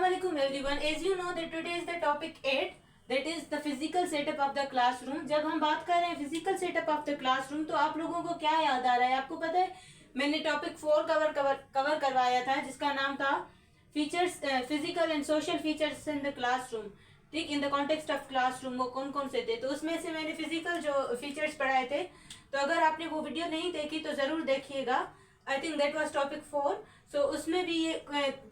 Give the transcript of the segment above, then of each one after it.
Assalamualaikum everyone. As you know that today is the topic 8, that is the physical setup of the classroom. जब हम बात कर रहे हैं physical setup of the classroom तो आप लोगों को क्या याद आ रहा है? आपको पता है मैंने टॉपिक 4 कवर करवाया था जिसका नाम था features physical and social features in the classroom. ठीक, in the context of classroom वो कौन कौन से थे. तो उसमें से मैंने फिजिकल जो फीचर्स पढ़ाए थे. तो अगर आपने वो वीडियो नहीं देखी तो जरूर देखिएगा. I think that was topic 4. सो उसमें भी ये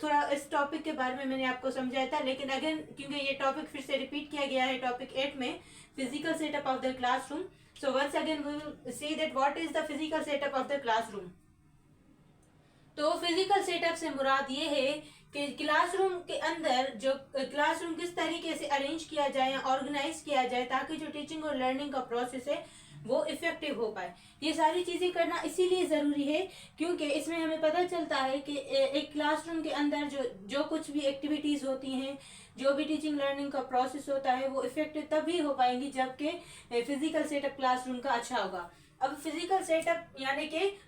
थोड़ा इस टॉपिक के बारे में मैंने आपको समझाया था. लेकिन अगेन क्योंकि ये टॉपिक फिर से रिपीट किया गया है टॉपिक 8 में, physical setup of the classroom. So once again we will see that what is the physical setup of the classroom. तो फिजिकल सेटअप से मुराद ये है कि क्लासरूम के अंदर जो क्लासरूम किस तरीके से अरेंज किया जाए या ऑर्गेनाइज किया जाए ताकि जो टीचिंग और लर्निंग का प्रोसेस है वो इफेक्टिव हो पाए. ये सारी चीजें करना इसीलिए जरूरी है क्योंकि इसमें हमें पता चलता है कि एक क्लासरूम के अंदर जो कुछ भी एक्टिविटीज होती हैं, जो भी टीचिंग लर्निंग का प्रोसेस होता है वो इफेक्टिव तभी हो पाएंगी जबकि फिजिकल सेटअप क्लासरूम का अच्छा होगा. अब फिजिकल सेटअप यानी कि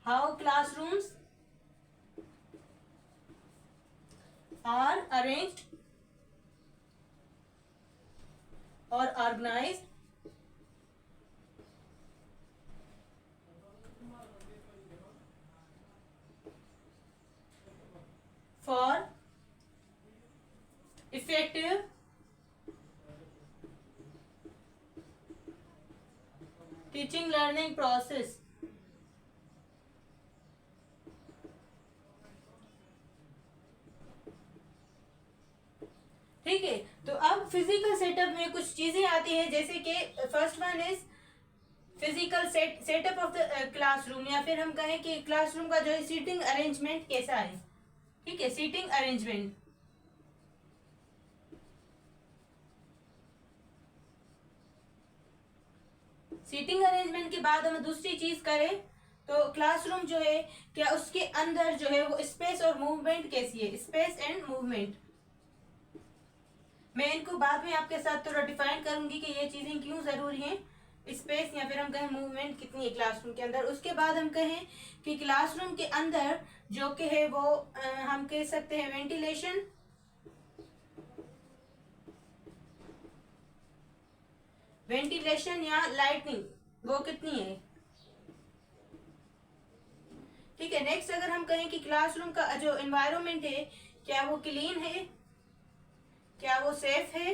how classrooms are arranged or organized for effective teaching learning process. ठीक है, तो अब फिजिकल सेटअप में कुछ चीजें आती हैं जैसे कि first one is physical setup of the classroom, या फिर हम कहें कि क्लासरूम का जो है सीटिंग अरेंजमेंट कैसा है. ठीक है, सीटिंग अरेंजमेंट. सीटिंग अरेंजमेंट के बाद हम दूसरी चीज करें तो क्लासरूम जो है क्या उसके अंदर जो है वो स्पेस और मूवमेंट कैसी है, स्पेस एंड मूवमेंट. मैं इनको बाद में आपके साथ थोड़ा डिफाइन करूंगी कि ये चीजें क्यों जरूरी हैं, स्पेस या फिर हम कहें मूवमेंट कितनी है क्लासरूम के अंदर. उसके बाद हम कहें कि क्लासरूम के अंदर जो कि है वो हम कह सकते हैं वेंटिलेशन या लाइटनिंग वो कितनी है. ठीक है, नेक्स्ट अगर हम कहें कि क्लासरूम का जो एनवायरनमेंट है क्या वो क्लीन है, क्या वो सेफ है,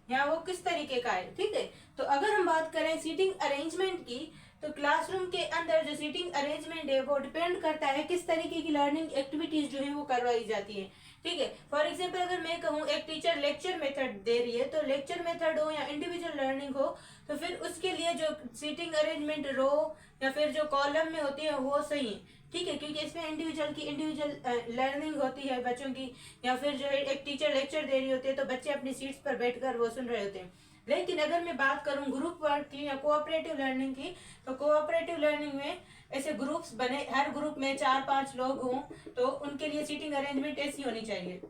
या वो किस तरीके का है. ठीक है, तो अगर हम बात करें सीटिंग अरेंजमेंट की तो क्लासरूम के अंदर जो सीटिंग अरेंजमेंट है वो डिपेंड करता है किस तरीके की लर्निंग एक्टिविटीज जो है वो करवाई जाती है. ठीक है, फॉर एग्जांपल अगर मैं कहूँ एक टीचर लेक्चर मेथड दे रही है तो लेक्चर मेथड हो या इंडिविजुअल लर्निंग हो तो फिर उसके लिए जो सीटिंग अरेंजमेंट रो या फिर जो कॉलम में होती है वो सही है. ठीक है, क्योंकि इसमें इंडिविजुअल लर्निंग होती है बच्चों की, या फिर जो है एक टीचर लेक्चर दे रही होती है तो बच्चे अपनी सीट्स पर बैठकर वो सुन रहे होते हैं. लेकिन अगर मैं बात करूं ग्रुप वर्क की या कोऑपरेटिव लर्निंग की तो कोऑपरेटिव लर्निंग में ऐसे ग्रुप्स बने, हर ग्रुप में 4-5 लोग हों तो उनके लिए सीटिंग अरेंजमेंट ऐसी होनी चाहिए.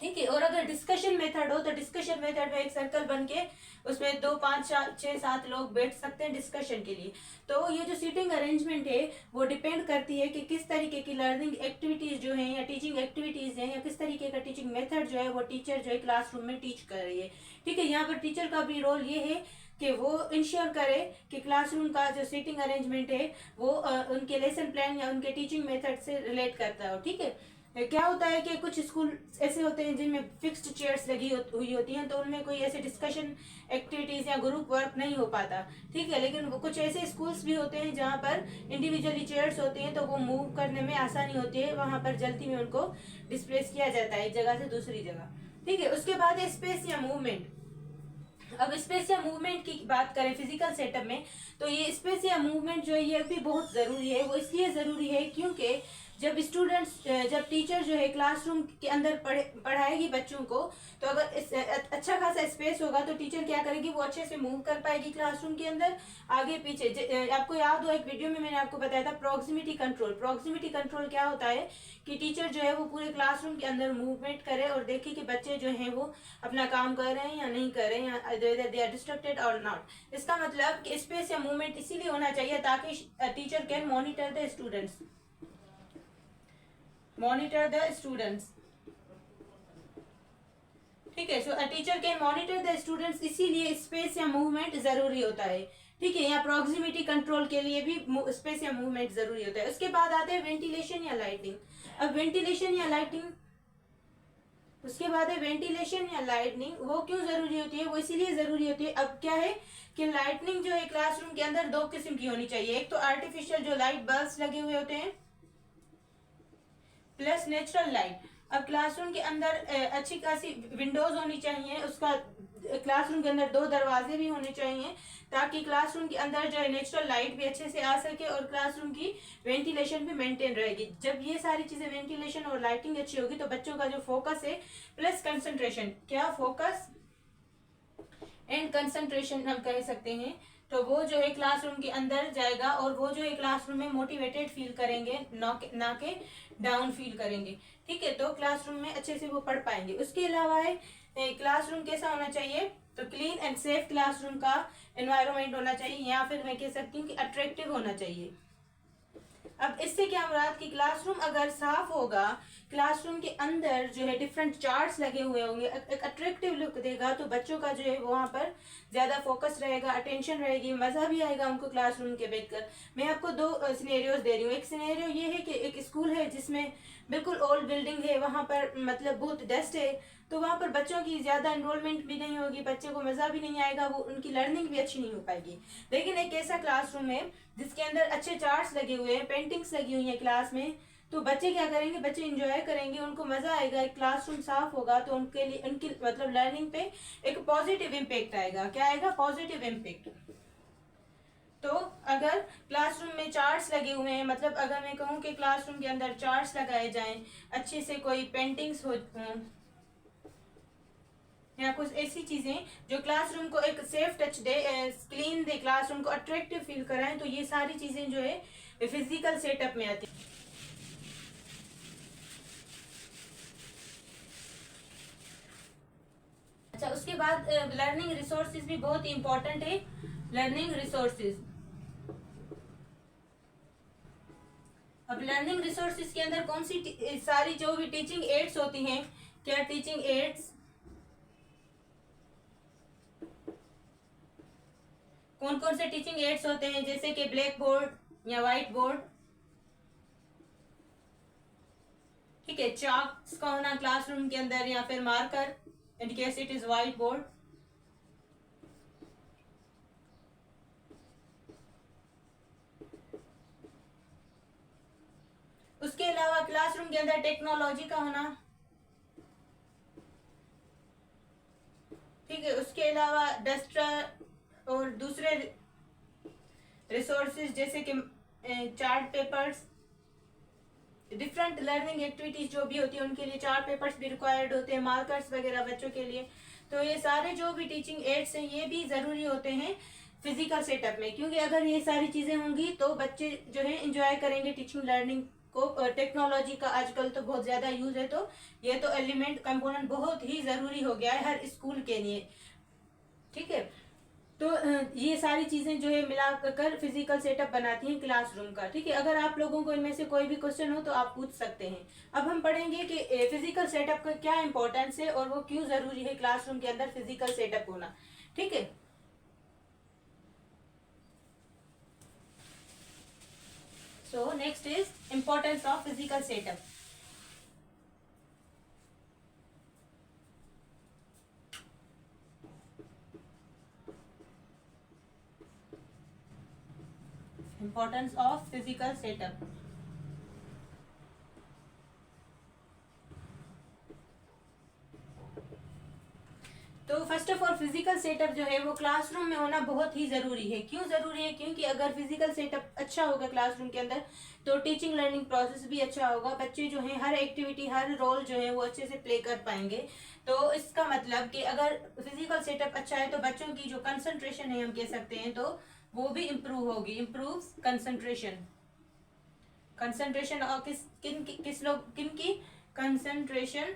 ठीक है, और अगर डिस्कशन मेथड हो तो डिस्कशन मेथड में एक सर्कल बन के उसमें 2, 5, 6, 7 लोग बैठ सकते हैं डिस्कशन के लिए. तो ये जो सीटिंग अरेंजमेंट है वो डिपेंड करती है कि किस तरीके की लर्निंग एक्टिविटीज जो है या टीचिंग एक्टिविटीज है या किस तरीके का टीचिंग मेथड जो है वो टीचर जो है क्लासरूम में टीच कर रही है. ठीक है, यहाँ पर टीचर का भी रोल ये है कि वो इंश्योर करे कि क्लासरूम का जो सीटिंग अरेंजमेंट है वो उनके लेसन प्लान या उनके टीचिंग मेथड से रिलेट करता हो. ठीक है, क्या होता है कि कुछ स्कूल ऐसे होते हैं जिनमें फिक्स्ड चेयर्स लगी हुई होती हैं तो उनमें कोई ऐसे डिस्कशन एक्टिविटीज या ग्रुप वर्क नहीं हो पाता. ठीक है, लेकिन कुछ ऐसे स्कूल्स भी होते हैं जहां पर इंडिविजुअली चेयर्स होती हैं तो वो मूव करने में आसानी होती है, वहां पर जल्दी में उनको डिस्प्लेस किया जाता है एक जगह से दूसरी जगह. ठीक है, उसके बाद है स्पेस या मूवमेंट. अब स्पेस या मूवमेंट की बात करें फिजिकल सेटअप में तो ये स्पेस या मूवमेंट जो है ये भी बहुत जरूरी है. वो इसलिए जरूरी है क्योंकि जब टीचर जो है क्लासरूम के अंदर पढ़ाएगी बच्चों को तो अगर अच्छा खासा स्पेस होगा तो टीचर क्या करेगी वो अच्छे से मूव कर पाएगी क्लासरूम के अंदर आगे पीछे. आपको याद हो एक वीडियो में मैंने आपको बताया था प्रोक्सिमिटी कंट्रोल क्या होता है कि टीचर जो है वो पूरे क्लासरूम के अंदर मूवमेंट करे और देखे कि बच्चे जो हैं वो अपना काम कर रहे हैं या नहीं कर रहे हैं, या दे आर डिस्ट्रक्टेड और नॉट. इसका मतलब कि स्पेस या मूवमेंट इसीलिए होना चाहिए ताकि teacher can monitor the students. Monitor the students, ठीक है। So a teacher can monitor the students, इसीलिए स्पेस या मूवमेंट जरूरी होता है, ठीक है। यहाँ प्रॉक्सिमिटी कंट्रोल के लिए भी स्पेस या मूवमेंट जरूरी होता है। उसके बाद आते हैं वेंटिलेशन या लाइटिंग। अब वेंटिलेशन या लाइटिंग, उसके बाद है वेंटिलेशन या लाइटनिंग। वो क्यों जरूरी होती है? वो इसीलिए जरूरी होती है, अब क्या है कि लाइटनिंग जो है क्लासरूम के अंदर दो किस्म की होनी चाहिए। एक तो आर्टिफिशियल जो लाइट बल्ब्स लगे हुए होते हैं, प्लस नेचुरल लाइट। अब क्लासरूम के अंदर अच्छी खासी विंडोज होनी चाहिए, उसका क्लासरूम के अंदर दो दरवाजे भी होने चाहिए, ताकि क्लासरूम के अंदर जो है नेचुरल लाइट भी अच्छे से आ सके और क्लासरूम की वेंटिलेशन भी मेंटेन रहेगी। जब ये सारी चीजें वेंटिलेशन और लाइटिंग अच्छी होगी तो बच्चों का जो फोकस है प्लस कंसंट्रेशन, क्या फोकस एंड कंसंट्रेशन हम कह सकते हैं, तो वो जो है क्लासरूम के अंदर जाएगा और वो जो है क्लासरूम में मोटिवेटेड फील करेंगे, ना के डाउन फील करेंगे, ठीक है। तो क्लासरूम में अच्छे से वो पढ़ पाएंगे। उसके अलावा है क्लासरूम कैसा होना चाहिए, तो क्लीन एंड सेफ क्लासरूम का एनवायरनमेंट होना चाहिए, या फिर मैं कह सकती हूँ कि अट्रैक्टिव होना चाहिए। अब इससे क्या मुराद कि क्लासरूम अगर साफ होगा, क्लासरूम के अंदर जो है डिफरेंट चार्ट्स लगे हुए होंगे, एक अट्रैक्टिव लुक देगा, तो बच्चों का जो है वहाँ पर ज्यादा फोकस रहेगा, अटेंशन रहेगी, मजा भी आएगा उनको क्लासरूम के बैठकर। मैं आपको दो सिनेरियोज दे रही हूँ। एक सिनेरियो ये है कि एक स्कूल है जिसमें बिल्कुल ओल्ड बिल्डिंग है, वहां पर मतलब बहुत डस्ट है, तो वहां पर बच्चों की ज्यादा एनरोलमेंट भी नहीं होगी, बच्चे को मजा भी नहीं आएगा, वो उनकी लर्निंग भी अच्छी नहीं हो पाएगी। लेकिन एक ऐसा क्लासरूम है जिसके अंदर अच्छे चार्ट्स लगे हुए हैं, पेंटिंग्स लगी हुई है क्लास में, तो बच्चे क्या करेंगे, बच्चे इंजॉय करेंगे, उनको मजा आएगा। एक क्लासरूम साफ होगा तो उनके लिए उनकी मतलब लर्निंग पे एक पॉजिटिव इम्पेक्ट आएगा। क्या आएगा? Positive impact. तो अगर क्लासरूम में चार्ट्स लगे हुए हैं, मतलब अगर मैं कहूँ कि क्लासरूम के अंदर चार्ट्स लगाए जाएं, अच्छे से कोई पेंटिंग्स हो या कुछ ऐसी चीजें जो क्लासरूम को एक सेफ टच दे, क्लीन दे, क्लासरूम को अट्रैक्टिव फील कराएं, तो ये सारी चीजें जो है फिजिकल सेटअप में आती है। अच्छा, उसके बाद लर्निंग रिसोर्सेज भी बहुत इंपॉर्टेंट है। लर्निंग रिसोर्सेज, अब लर्निंग रिसोर्सेज के अंदर कौन सी सारी जो भी टीचिंग एड्स होती हैं, क्या टीचिंग एड्स, कौन कौन से टीचिंग एड्स होते हैं, जैसे कि ब्लैक बोर्ड या व्हाइट बोर्ड, ठीक है, चार्ट्स का होना क्लासरूम के अंदर, या फिर marker in case it is white board. उसके अलावा क्लासरूम के अंदर टेक्नोलॉजी का होना, ठीक है। उसके अलावा डस्टर और दूसरे रिसोर्सेज जैसे कि chart papers, different learning activities जो भी होती है उनके लिए चार्ट पेपर्स भी रिक्वायर्ड होते हैं, मार्कर्स वगैरह बच्चों के लिए। तो ये सारे जो भी टीचिंग एड्स हैं ये भी जरूरी होते हैं फिजिकल सेटअप में, क्योंकि अगर ये सारी चीजें होंगी तो बच्चे जो है इंजॉय करेंगे टीचिंग लर्निंग को। टेक्नोलॉजी का आजकल तो बहुत ज्यादा यूज है, तो ये तो एलिमेंट कंपोनेंट बहुत ही जरूरी हो गया है हर स्कूल के लिए, ठीक है। तो ये सारी चीजें जो है मिलाकर फिजिकल सेटअप बनाती हैं क्लासरूम का, ठीक है। अगर आप लोगों को इनमें से कोई भी क्वेश्चन हो तो आप पूछ सकते हैं। अब हम पढ़ेंगे कि फिजिकल सेटअप का क्या इंपॉर्टेंस है और वो क्यों जरूरी है क्लासरूम के अंदर फिजिकल सेटअप होना, ठीक है। So next is importance of physical setup. Importance of physical setup. तो first of all physical setup जो है वो क्लासरूम में होना बहुत ही जरूरी है। क्यों जरूरी है? क्योंकि अगर फिजिकल सेटअप अच्छा होगा क्लासरूम के अंदर तो टीचिंग लर्निंग प्रोसेस भी अच्छा होगा, बच्चे जो है हर एक्टिविटी हर रोल जो है वो अच्छे से प्ले कर पाएंगे। तो इसका मतलब कि अगर फिजिकल सेटअप अच्छा है तो बच्चों की जो कंसंट्रेशन है हम कह सकते हैं तो वो भी इम्प्रूव होगी, इम्प्रूव कंसंट्रेशन। कंसंट्रेशन और किस लोग किन की कंसंट्रेशन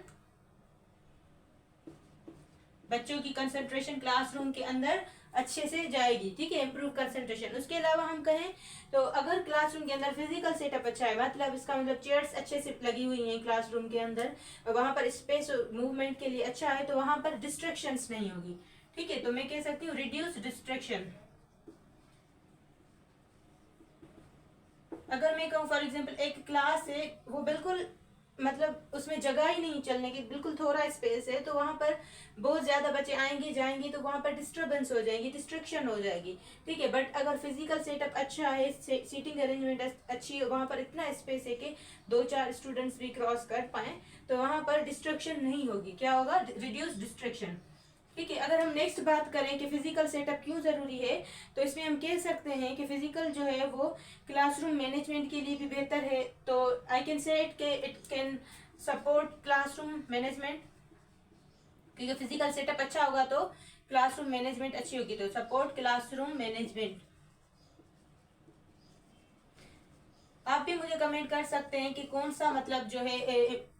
बच्चों की कंसंट्रेशन क्लासरूम के अंदर अच्छे से जाएगी, ठीक है, इम्प्रूव कंसंट्रेशन। उसके अलावा हम कहें तो अगर क्लासरूम के अंदर फिजिकल सेटअप अच्छा है, मतलब इसका मतलब चेयर्स अच्छे से लगी हुई हैं क्लासरूम के अंदर, वहां पर स्पेस मूवमेंट के लिए अच्छा है, तो वहां पर डिस्ट्रैक्शंस नहीं होगी, ठीक है। तो मैं कह सकती हूँ रिड्यूस डिस्ट्रैक्शन। अगर मैं कहूँ फॉर एग्जाम्पल एक क्लास है, वो बिल्कुल मतलब उसमें जगह ही नहीं चलने की, बिल्कुल थोड़ा स्पेस है, तो वहां पर बहुत ज्यादा बच्चे आएंगे जाएंगे, तो वहां पर डिस्टरबेंस हो जाएगी, डिस्ट्रैक्शन हो जाएगी, ठीक है। बट अगर फिजिकल सेटअप अच्छा है, सीटिंग अरेंजमेंट अच्छी है, वहां पर इतना स्पेस है कि 2-4 स्टूडेंट्स भी क्रॉस कर पाए, तो वहां पर डिस्ट्रैक्शन नहीं होगी। क्या होगा? रिड्यूस डिस्ट्रैक्शन, ठीक है। अगर हम नेक्स्ट बात करें कि फिजिकल सेटअप क्यों जरूरी है, तो इसमें हम कह सकते हैं कि फिजिकल जो है वो क्लासरूम मैनेजमेंट के लिए भी बेहतर है। तो आई कैन से इट के it can support classroom management, क्योंकि फिजिकल सेटअप अच्छा होगा तो क्लासरूम मैनेजमेंट अच्छी होगी, तो सपोर्ट क्लासरूम मैनेजमेंट। आप भी मुझे कमेंट कर सकते हैं कि कौन सा मतलब जो है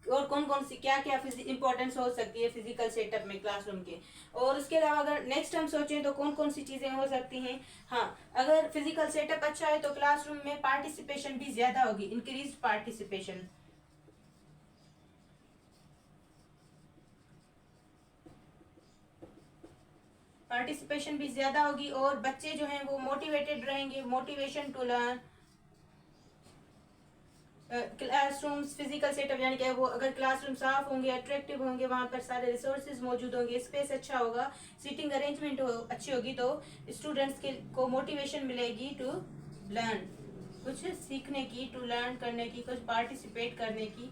और कौन कौन सी क्या क्या इंपॉर्टेंस हो सकती है फिजिकल सेटअप में क्लासरूम के। और उसके अलावा अगर नेक्स्ट हम सोचें तो कौन कौन सी चीजें हो सकती हैं। हाँ, अगर फिजिकल सेटअप अच्छा है तो क्लासरूम में पार्टिसिपेशन भी ज्यादा होगी, इंक्रीज पार्टिसिपेशन। पार्टिसिपेशन भी ज्यादा होगी और बच्चे जो हैं वो मोटिवेटेड रहेंगे, motivation to learn. Classrooms physical setup यानी कि वो अगर क्लासरूम साफ होंगे, अट्रैक्टिव होंगे, वहां पर सारे रिसोर्सेज मौजूद होंगे, स्पेस अच्छा होगा, सीटिंग अरेंजमेंट अच्छी होगी, तो स्टूडेंट्स के को मोटिवेशन मिलेगी टू लर्न, कुछ सीखने की, टू लर्न करने की, कुछ पार्टिसिपेट करने की।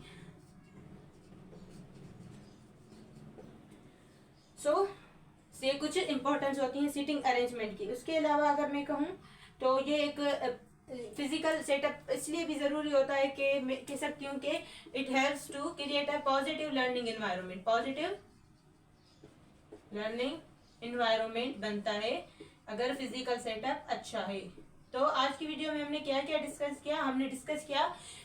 से कुछ इंपॉर्टेंस होती है सीटिंग अरेंजमेंट की। उसके अलावा अगर मैं कहूँ तो ये एक फिजिकल सेटअप इसलिए भी जरूरी होता है कि मैं कह सकती हूँ कि it helps to create a positive learning environment, positive learning environment बनता है अगर फिजिकल सेटअप अच्छा है। तो आज की वीडियो में हमने क्या क्या डिस्कस किया? हमने डिस्कस किया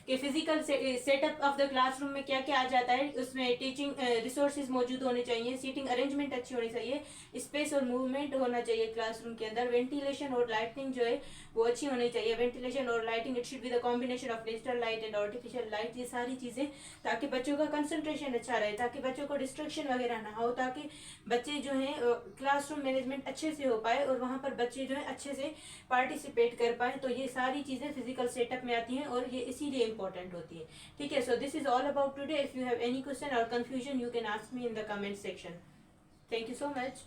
कि physical setup of the classroom में क्या क्या आ जाता है। उसमें टीचिंग रिसोर्सेज मौजूद होने चाहिए, सीटिंग अरेंजमेंट अच्छी होनी चाहिए, स्पेस और मूवमेंट होना चाहिए क्लासरूम के अंदर, वेंटिलेशन और लाइटिंग जो है वो अच्छी होनी चाहिए। वेंटिलेशन और lighting, it should be the combination of natural light and artificial light, ये सारी चीजें, ताकि बच्चों का कंसंट्रेशन अच्छा रहे, ताकि बच्चों को डिस्ट्रैक्शन वगैरह ना हो, ताकि बच्चे जो है क्लासरूम मैनेजमेंट अच्छे से हो पाए और वहां पर बच्चे जो है अच्छे से पार्टिसिपेट कर पाए। तो ये सारी चीजें फिजिकल सेटअप में आती हैं और ये इसीलिए इंपॉर्टेंट होती है, ठीक है। So this is all about today. If you have any question और confusion, you can ask me in the comment section. Thank you so much.